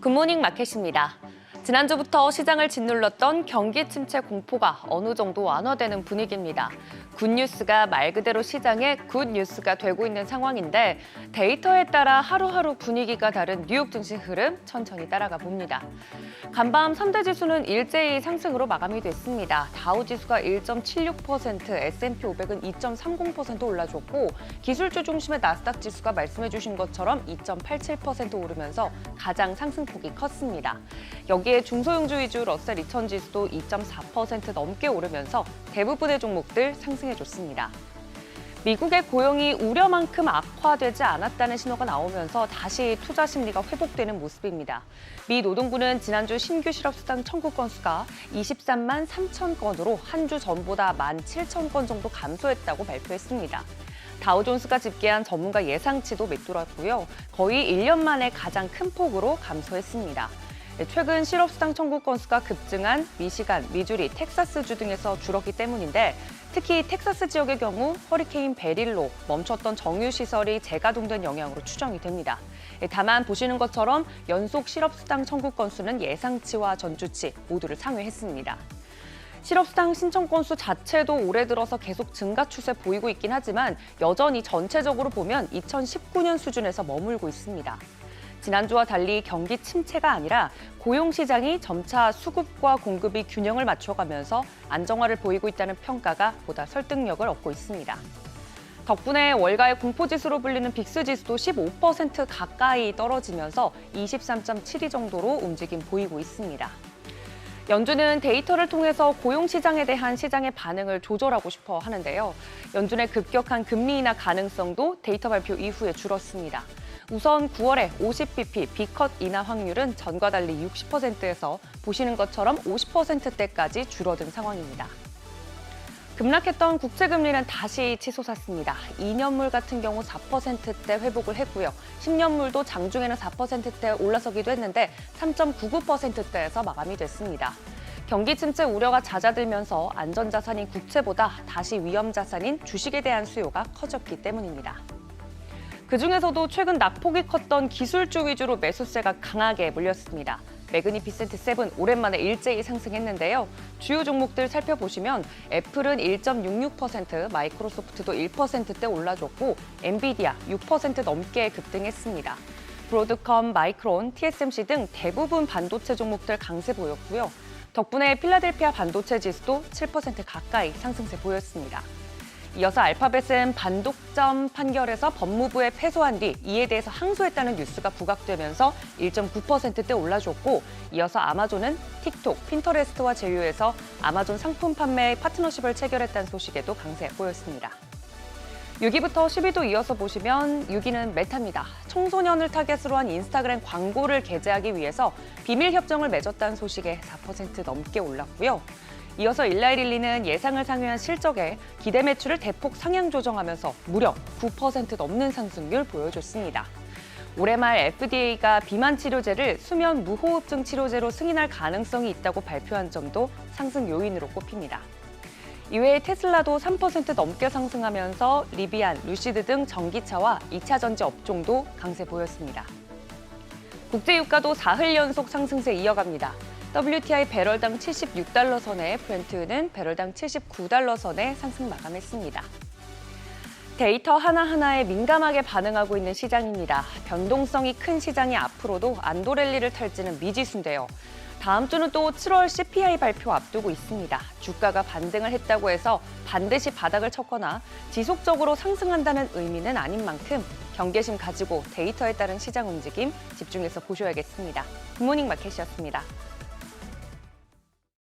굿모닝 마켓입니다. 지난주부터 시장을 짓눌렀던 경기 침체 공포가 어느 정도 완화되는 분위기입니다. 굿뉴스가 말 그대로 시장의 굿뉴스가 되고 있는 상황인데 데이터에 따라 하루하루 분위기가 다른 뉴욕 증시 흐름 천천히 따라가 봅니다. 간밤 3대 지수는 일제히 상승으로 마감이 됐습니다. 다우지수가 1.76%, S&P 500은 2.30% 올라줬고 기술주 중심의 나스닥 지수가 말씀해 주신 것처럼 2.87% 오르면서 가장 상승폭이 컸습니다. 여기에 중소형주 위주 러셀 2000 지수도 2.4% 넘게 오르면서 대부분의 종목들 상승해줬습니다. 미국의 고용이 우려만큼 악화되지 않았다는 신호가 나오면서 다시 투자 심리가 회복되는 모습입니다. 미 노동부는 지난주 신규 실업수당 청구 건수가 23만 3천 건으로 한 주 전보다 17,000건 정도 감소했다고 발표했습니다. 다우존스가 집계한 전문가 예상치도 맷돌았고요. 거의 1년 만에 가장 큰 폭으로 감소했습니다. 최근 실업수당 청구 건수가 급증한 미시간, 미주리, 텍사스주 등에서 줄었기 때문인데 특히 텍사스 지역의 경우 허리케인 베릴로 멈췄던 정유시설이 재가동된 영향으로 추정이 됩니다. 다만 보시는 것처럼 연속 실업수당 청구 건수는 예상치와 전주치 모두를 상회했습니다. 실업수당 신청 건수 자체도 올해 들어서 계속 증가 추세 보이고 있긴 하지만 여전히 전체적으로 보면 2019년 수준에서 머물고 있습니다. 지난주와 달리 경기 침체가 아니라 고용시장이 점차 수급과 공급이 균형을 맞춰가면서 안정화를 보이고 있다는 평가가 보다 설득력을 얻고 있습니다. 덕분에 월가의 공포지수로 불리는 빅스지수도 15% 가까이 떨어지면서 23.72 정도로 움직임 보이고 있습니다. 연준은 데이터를 통해서 고용시장에 대한 시장의 반응을 조절하고 싶어 하는데요. 연준의 급격한 금리 인하 가능성도 데이터 발표 이후에 줄었습니다. 우선 9월에 50bp B컷 인하 확률은 전과 달리 60%에서 보시는 것처럼 50%대까지 줄어든 상황입니다. 급락했던 국채금리는 다시 치솟았습니다. 2년물 같은 경우 4%대 회복을 했고요. 10년물도 장중에는 4%대 올라서기도 했는데 3.99%대에서 마감이 됐습니다. 경기 침체 우려가 잦아들면서 안전자산인 국채보다 다시 위험자산인 주식에 대한 수요가 커졌기 때문입니다. 그중에서도 최근 낙폭이 컸던 기술주 위주로 매수세가 강하게 몰렸습니다. 매그니피센트 7 오랜만에 일제히 상승했는데요. 주요 종목들 살펴보시면 애플은 1.66%, 마이크로소프트도 1%대 올라줬고 엔비디아 6% 넘게 급등했습니다. 브로드컴, 마이크론, TSMC 등 대부분 반도체 종목들 강세 보였고요. 덕분에 필라델피아 반도체 지수도 7% 가까이 상승세 보였습니다. 이어서 알파벳은 반독점 판결에서 법무부에 패소한 뒤 이에 대해서 항소했다는 뉴스가 부각되면서 1.9%대 올라줬고 이어서 아마존은 틱톡, 핀터레스트와 제휴해서 아마존 상품 판매 파트너십을 체결했다는 소식에도 강세 보였습니다. 6위부터 10위도 이어서 보시면 6위는 메타입니다. 청소년을 타겟으로 한 인스타그램 광고를 게재하기 위해서 비밀 협정을 맺었다는 소식에 4% 넘게 올랐고요. 이어서 일라이릴리는 예상을 상회한 실적에 기대 매출을 대폭 상향 조정하면서 무려 9% 넘는 상승률 보여줬습니다. 올해 말 FDA가 비만 치료제를 수면 무호흡증 치료제로 승인할 가능성이 있다고 발표한 점도 상승 요인으로 꼽힙니다. 이외에 테슬라도 3% 넘게 상승하면서 리비안, 루시드 등 전기차와 2차 전지 업종도 강세 보였습니다. 국제유가도 사흘 연속 상승세 이어갑니다. WTI 배럴당 76달러 선에 브렌트유는 배럴당 79달러 선에 상승 마감했습니다. 데이터 하나하나에 민감하게 반응하고 있는 시장입니다. 변동성이 큰 시장이 앞으로도 안도랠리를 탈지는 미지수인데요. 다음 주는 또 7월 CPI 발표 앞두고 있습니다. 주가가 반등을 했다고 해서 반드시 바닥을 쳤거나 지속적으로 상승한다는 의미는 아닌 만큼 경계심 가지고 데이터에 따른 시장 움직임 집중해서 보셔야겠습니다. 굿모닝 마켓이었습니다.